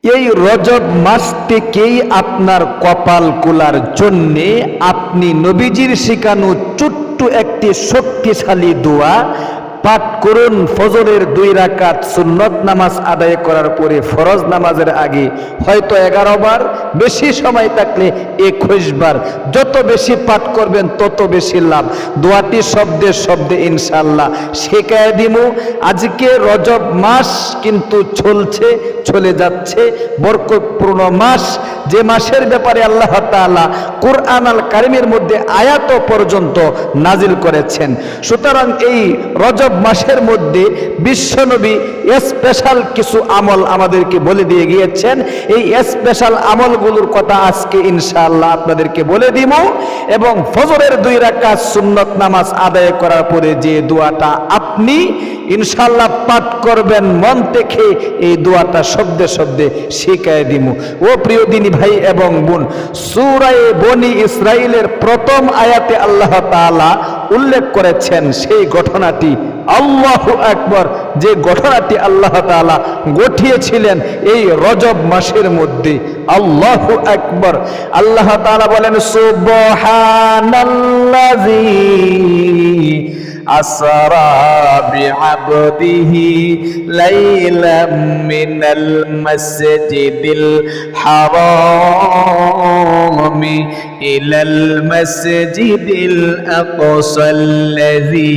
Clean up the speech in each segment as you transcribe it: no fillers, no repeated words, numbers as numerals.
এই রজব মাসটিকেই আপনার কপাল কুলার জন্যে আপনি নবীজির শিখানো ছোট্ট একটি শক্তিশালী দোয়া পাঠ করুন। ফজরের 2 রাকাত সুন্নত নামাজ আদায় করার পরে ফরজ নামাজের আগে হয়তো 11 বার, বেশি সময় থাকলে 21 বার। যত বেশি পাঠ করবেন তত বেশি লাভ। দোয়াটি শব্দে শব্দে ইনশাআল্লাহ শেখায় দিমু। আজকে রজব মাস কিন্তু চলে যাচ্ছে, বরকতপূর্ণ মাস, যে মাসের ব্যাপারে আল্লাহ তাআলা কুরআন আল কারীমের মধ্যে আয়াত পর্যন্ত নাজিল করেছেন। সুতরাং এই রজব মাসের মধ্যে বিশ্বনবী স্পেশাল কিছু আমল আমাদেরকে বলে দিয়ে গিয়েছেন। এই স্পেশাল আমলগুলোর কথা আজকে ইনশাআল্লাহ আপনাদেরকে বলে দিব। এবং ফজরের 2 রাকাত সুন্নত নামাজ আদায় করার পরে যে দোয়াটা আপনি ইনশাআল্লাহ পাঠ করবেন মন থেকে, এই দোয়াটা শব্দে শব্দে শিখায় দিব। ও প্রিয় দিনী ভাই এবং বোন, সূরা বনি ইসরাইলের প্রথম আয়াতে আল্লাহ তাআলা উল্লেখ করেছেন সেই ঘটনাটি, আল্লাহু আকবার, যে ঘটনাটি আল্লাহ তাআলা ঘটিয়েছিলেন এই রজব মাসের মধ্যে। আল্লাহু আকবার। আল্লাহ তাআলা বলেন, সুবহানাল্লাযী আসরা বিআবদিহি লাইলাম মিনাল মাসজিদিল হারাম ইলাল মাসজিদিল আকসাল্লাযী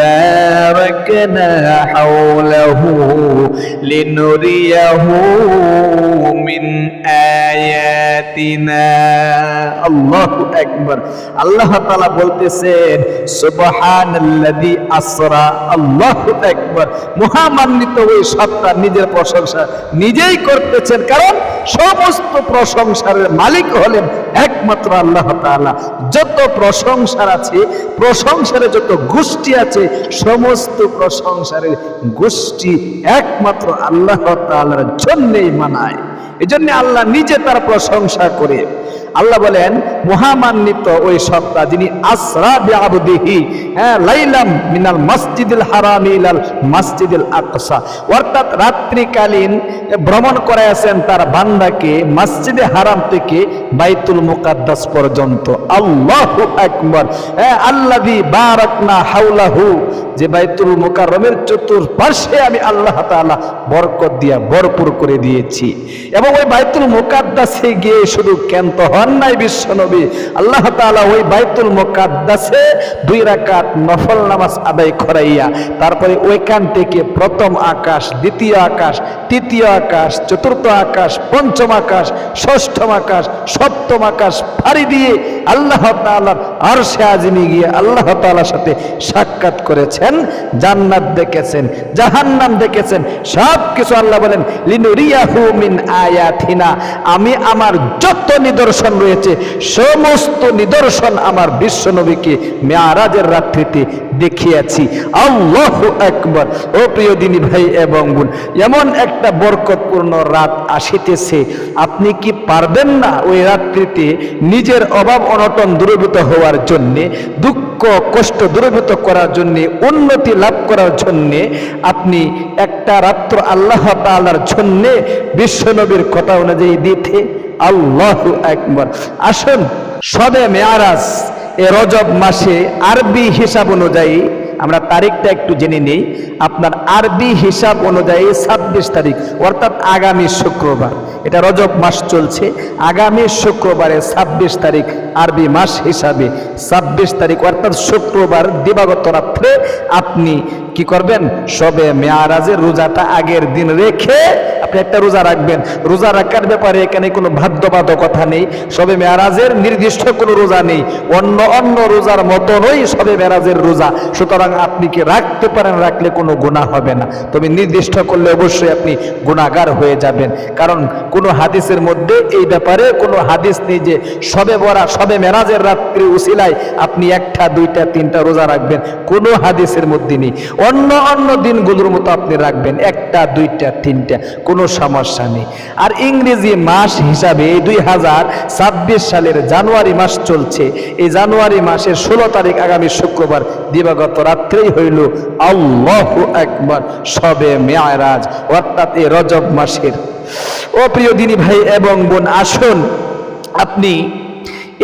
বারাকনা হাওলাহু লিনুরিয়াহু মিন আয়াতিনা। আল্লাহু আকবার। আল্লাহ তাআলা বলতেছেন, সুবহানাল্লাযী আসরা। আল্লাহু আকবার। মহামান্বিত ওই সত্তা নিজের প্রশংসা নিজেই করতেছেন, কারণ সমস্ত প্রশংসার মালিক হলেন একমাত্র আল্লাহ তাআলা। যত প্রশংসার আছে, প্রশংসার যত গোষ্ঠী আছে, সমস্ত প্রশংসার গোষ্ঠী একমাত্র আল্লাহ তাআলার জন্যই মানায়। এজন্য আল্লাহ নিজে তার প্রশংসা করে। আল্লাহ বলেন, মহামান্বিত ওই সত্তা যিনি আসরা বিআবদিহি, লাইলাম মিনাল মসজিদিল হারাম ইলাল মসজিদিল আকসা, অর্থাৎ রাত্রিকালীন ভ্রমণ করাইছেন তার বান্দাকে মসজিদে হারাম থেকে বাইতুল মুকাদ্দাস পর্যন্ত। আল্লাহু আকবার। আল্লাযী বারাকনা হাওলাহু, যে বাইতুল মুকাররমের চতুর্পার্শ্বে আমি আল্লাহ তাআলা বরকত দিয়া ভরপুর করে দিয়েছি। এবং ওই বাইতুল মুকাদ্দাসে গিয়ে শুধু ক্ষান্ত হন নাই বিশ্বনবী, আল্লাহ তাআলা ওই বাইতুল মুকাদ্দাসে 2 রাকাত নফল নামাজ আদায় করাইয়া তারপরে ওইখান থেকে প্রথম আকাশ, দ্বিতীয় আকাশ, তৃতীয় আকাশ, চতুর্থ আকাশ, পঞ্চম আকাশ, ষষ্ঠম আকাশ, সপ্তম আকাশ পাড়ি দিয়ে আল্লাহ তাআলার আরশে আজিমে গিয়ে আল্লাহ তাআলার সাথে সাক্ষাৎ করেছেন। জান্নাত দেখেছেন, জাহান্নাম দেখেছেন, সব কিছু আল্লাহ বলেন, লিনুরিয়াহু মিন আয়াতিনা, আমি আমার যত নিদর্শন রয়েছে সমস্ত নিদর্শন আমার বিশ্বনবীকে মেরাজের রাত্রিতে দেখিয়েছি। আল্লাহু আকবার। ও প্রিয় দিনী ভাই এবং বোন, এমন একটা বরকতপূর্ণ রাত আসিতেছে, আপনি কি পারবেন না ওই রাত্রিতে নিজের অভাব অনটন দূরীভূত হওয়ার জন্যে, দুঃখ কষ্ট দূরীভূত করার জন্যে, উন্নতি লাভ করার জন্যে আপনি একটা রাত্র আল্লাহ তাআলার জন্যে বিশ্বনবীর কথা অনুযায়ী দিতে? আল্লাহু আকবার। আসুন, শবে মেয়ারাজ এ রজব মাসে আরবি হিসাব অনুযায়ী আমরা তারিখটা একটু জেনে নেই। আপনার আরবি হিসাব অনুযায়ী 26 তারিখ, অর্থাৎ আগামী শুক্রবার, এটা রজব মাস চলছে, আগামী শুক্রবারে 26 তারিখ আরবি মাস হিসাবে 26 তারিখ অর্থাৎ শুক্রবার দিবাগত রাত্রে আপনি কি করবেন? শবে মেয়ারাজের রোজাটা আগের দিন রেখে আপনি একটা রোজা রাখবেন। রোজা রাখার ব্যাপারে এখানে কোনো বাধ্যবাধকতা নেই। শবে মেয়ারাজের নির্দিষ্ট কোনো রোজা নেই, অন্য রোজার মতনই শবে মেয়ারাজের রোজা। সুতরাং আপনি কি রাখতে পারেন, রাখলে কোনো গুনাহ হবে না, তবে নির্দিষ্ট করলে অবশ্যই আপনি গুনাহগার হয়ে যাবেন। কারণ কোনো হাদিসের মধ্যে এই ব্যাপারে কোনো হাদিস নেই যে শবে বরাত, শবে মেরাজের রাত্রি উসিলায় আপনি 1টা 2টা 3টা রোজা রাখবেন, কোনো হাদিসের মধ্যে নেই। অন্য দিনগুলোর মতো আপনি রাখবেন 1টা 2টা 3টা, কোনো সমস্যা নেই। আর ইংরেজি মাস হিসাবে 2026 সালের জানুয়ারি মাস চলছে। এই জানুয়ারি মাসের 16 তারিখ আগামী শুক্রবার দিবাগত রাত্রেই হইল আল্লাহু আকবার শবে মেয়ারাজ, অর্থাৎ এই রজব মাসের ও প্রিয় দিনী ভাই এবং বোন, আসুন আপনি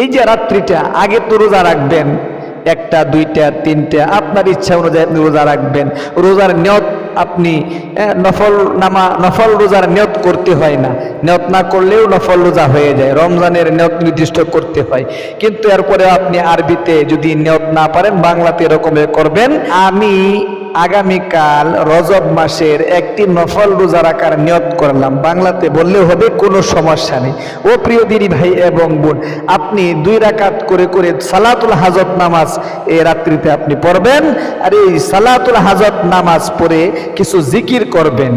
এই যে রাত্রিটা আগে তো রোজা রাখবেন, একটা দুইটা তিনটা আপনার ইচ্ছা অনুযায়ী আপনি রোজা রাখবেন। রোজার নিয়ত আপনি নফল রোজার নিয়ত করতে হয় না, নিয়ত না করলেও নফল রোজা হয়ে যায়। রমজানের নিয়ত নির্দিষ্ট করতে হয়, কিন্তু এরপরে আপনি আরবিতে যদি নিয়ত না পারেন বাংলাতে এরকম করবেন, আমি আগামীকাল রজব মাসের একটি নফল রোজা রাখার নিয়ত করলাম, বাংলাতে বললেও হবে, কোনো সমস্যা নেই। ও প্রিয় দিনী ভাই এবং বোন, আপনি 2 রাকাত করে করে সালাতুল হাজত নামাজ এই রাত্রিতে আপনি পড়বেন। আর এই সালাতুল হাজত নামাজ পড়ে কিছু জিকির করবেন,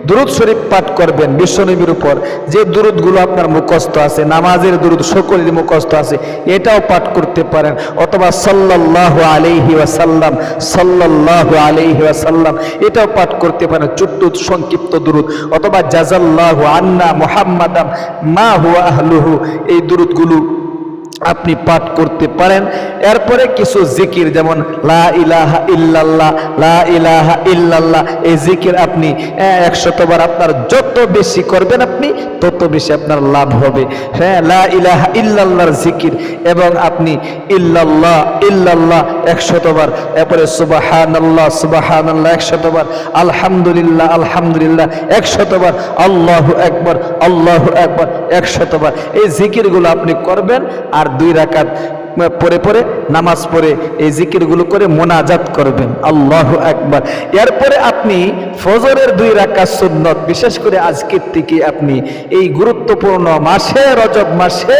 দুরূদ শরীফ পাঠ করবেন বিশ্বনবীর উপর। যে দুরূদগুলো আপনার মুখস্থ আছে, নামাজের দুরূদ সকলের মুখস্থ আছে, এটাও পাঠ করতে পারেন। অথবা সাল্লাল্লাহু আলাইহি ওয়াসাল্লাম, সাল্লাল্লাহু আলাইহি ওয়াসাল্লাম, এটাও পাঠ করতে পারেন, ছোট্ট সংক্ষিপ্ত দুরূদ। অথবা জাযাল্লাহু আন্না মুহাম্মাদাম মা হুয়া আহলুহু, এই দুরূদগুলো আপনি পাঠ করতে পারেন। এরপরে কিছু জিকির, যেমন লা ইলাহা ইল্লাল্লাহ, লা ইলাহা ইল্লাল্লাহ, এই জিকির আপনি 100 বার আপনার যত বেশি করবেন আপনি তত বেশি আপনার লাভ হবে। হ্যাঁ, লা ইলাহা ইল্লাল্লাহর জিকির, এবং আপনি ইল্লাল্লাহ ইল্লাল্লাহ 100 বার, এরপরে সুবহানাল্লাহ সুবহানাল্লাহ 100 বার, আলহামদুলিল্লাহ আলহামদুলিল্লাহ 100 বার, আল্লাহু আকবার আল্লাহু আকবার 100 বার। এই জিকিরগুলো আপনি করবেন। আর 2 রাকাত পরে পরে নামাজ পড়ে এই জিকিরগুলো করে মোনাজাত করবেন, আল্লাহু আকবার। এরপরে আপনি ফজরের 2 রাকাত সুন্নত, বিশেষ করে আজকের থেকে আপনি এই গুরুত্বপূর্ণ মাসে, রজব মাসে,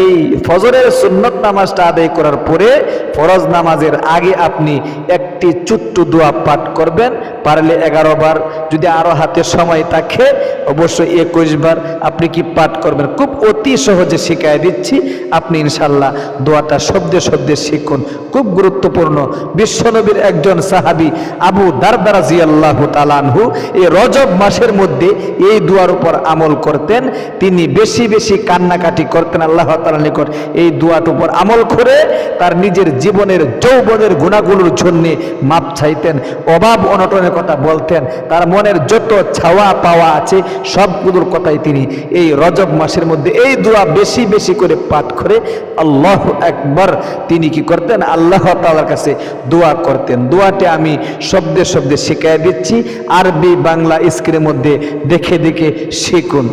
এই ফজরের সুন্নত নামাজটা আদায় করার পরে ফরজ নামাজের আগে আপনি একটি ছোট্ট দোয়া পাঠ করবেন, পারলে 11 বার, যদি আরো হাতে সময় থাকে অবশ্যই 21 বার আপনি কি পাঠ করবেন। খুব অতি সহজে শিখিয়ে দিচ্ছি, আপনি ইনশাআল্লাহ দোয়াটা শব্দে শব্দে শিখুন, খুব গুরুত্বপূর্ণ। বিশ্বনবীর একজন সাহাবী আবু দারদা রাদিয়াল্লাহু তাআলা আনহু এই রজব মাসের মধ্যে এই দোয়ার উপর আমল করতেন। তিনি বেশি বেশি কান্নাকাটি করতেন আল্লাহ তাআলার নিকট, এই দোয়ার উপর আমল করে তার নিজের জীবনের যৌবনের গুনাহগুলোর জন্য মাপ চাইতেন, অভাব অনটনের কথা বলতেন, তার মনের যত ছাওয়া পাওয়া আছে সবগুলোর কথাই তিনি এই রজব মাসের মধ্যে এই দোয়া বেশি বেশি করে পাঠ করে আল্লাহু আকবার তিনি কি করতেন, আল্লাহ তাআলার কাছে দোয়া করতেন। দোয়াটি আমি শব্দে শব্দে শিখিয়ে দিচ্ছি, আরবি বাংলা স্ক্রিনের মধ্যে দেখে দেখে শিখুন।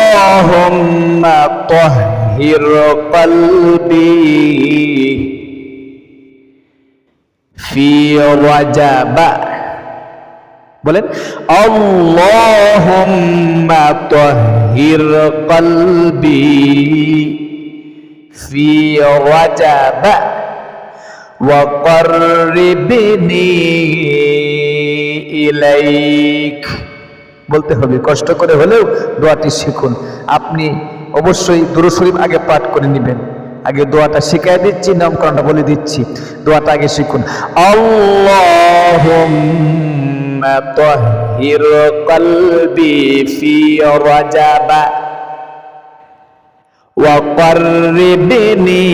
আল্লাহুম্মা তাহহির কলবি ফি রাজাব, বলেন আল্লাহুম্মা তাহহির কলবি ফি রাজাব ওয়া কাররিবনি ইলাইক। বলতে হবে, কষ্ট করে হলেও দোয়াটি শিখুন। আপনি অবশ্যই দুরূদ শরীফ আগে পাঠ করে নেবেন, আগে দোয়াটা শিখিয়ে দিচ্ছি, নামকরণটা বলে দিচ্ছি, দোয়াটা আগে শিখুন। আল্লাহুম্মা তাহহির কলবি ফি রাজাব ওয়া কাররিবনি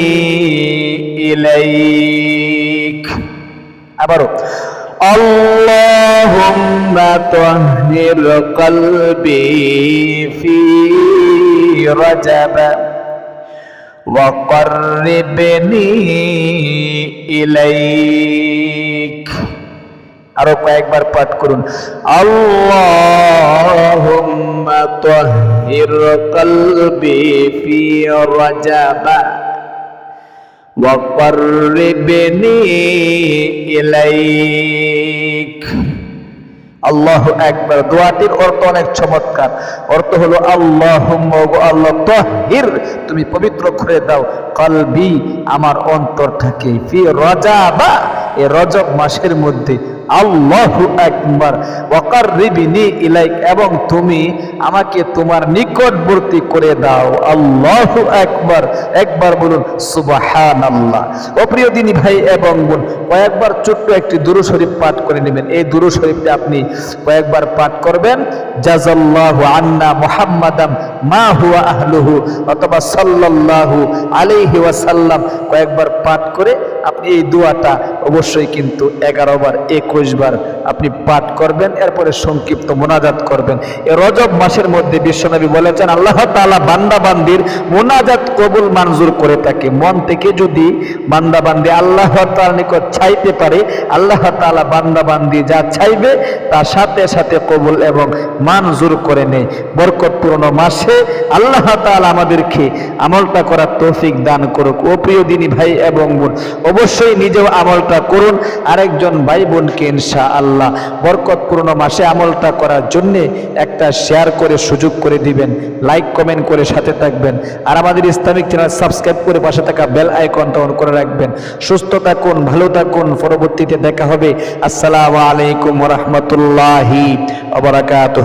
ইলাইক। আবারও আল্লাহুম্মা তাহহির কলবি ফি রাজাব ওয়া কাররিবনি ইলাইক। আরো কয়েকবার পাঠ করুন। আল্লাহুম্মা তাহহির কলবি ফি রাজাব ওয়া কাররিবনি ইলাইক। আল্লাহু আকবার। দোয়াটির অর্থ অনেক চমৎকার। অর্থ হলো আল্লাহুম্মা, আল্লাহ, তাহহির, তুমি পবিত্র করে দাও, কলবি, আমার অন্তরটাকে, ফি রাজাব, এই রজব মাসের মধ্যে, আল্লাহু আকবার, ওয়া কাররিবনি ইলাইক, এবং তুমি আমাকে তোমার নিকটবর্তী করে দাও, আল্লাহু আকবার। একবার বলুন সুবহানাল্লাহ। ও প্রিয় দিনী ভাই এবং বোন, কয়েকবার ছোট্ট একটি দুরূদ শরীফ পাঠ করে নেবেন। এই দুরূদ শরীফটা আপনি কয়েকবার পাঠ করবেন, জাযাল্লাহু আন্না মুহাম্মাদাম মা হুয়া আহলুহু, অথবা সাল্লাল্লাহু আলাইহি ওয়াসাল্লাম, কয়েকবার পাঠ করে আপনি এই দোয়াটা অবশ্যই কিন্তু 11 বার 21 বার আপনি পাঠ করবেন, এরপরে সংক্ষিপ্ত মোনাজাত করবেন। এই রজব মাসের মধ্যে বিশ্বনবী বলেছেন আল্লাহ তাআলা বান্দা বান্দির মোনাজাত কবুল মঞ্জুর করে থাকে। মন থেকে যদি বান্দা বান্দি আল্লাহ তাআলার নিকট চাইতে পারে, আল্লাহ তাআলা বান্দা বান্দি যা চাইবে তার সাথে সাথে কবুল এবং মঞ্জুর করে নেয়। বরকতপূর্ণ মাসে আল্লাহ তাআলা আমাদেরকে আমলটা করার তৌফিক দান করুক। ও প্রিয় দিনী ভাই এবং বোন, অবশ্যই নিজেও আমলটা করুন, আরেকজন ভাই বোনকে ইনশাআল্লাহ বরকতপূর্ণ মাসে আমলটা করার জন্য একটা শেয়ার করে সুযোগ করে দিবেন, লাইক কমেন্ট করে সাথে থাকবেন, আর আমাদের ইসলামিক চ্যানেল সাবস্ক্রাইব করে পাশে থাকা বেল আইকনটা অন করে রাখবেন। সুস্থ থাকুন, ভালো থাকুন, পরবর্তীতে দেখা হবে। আসসালামু আলাইকুম ওয়া রাহমাতুল্লাহি ওয়া বারাকাতুহু।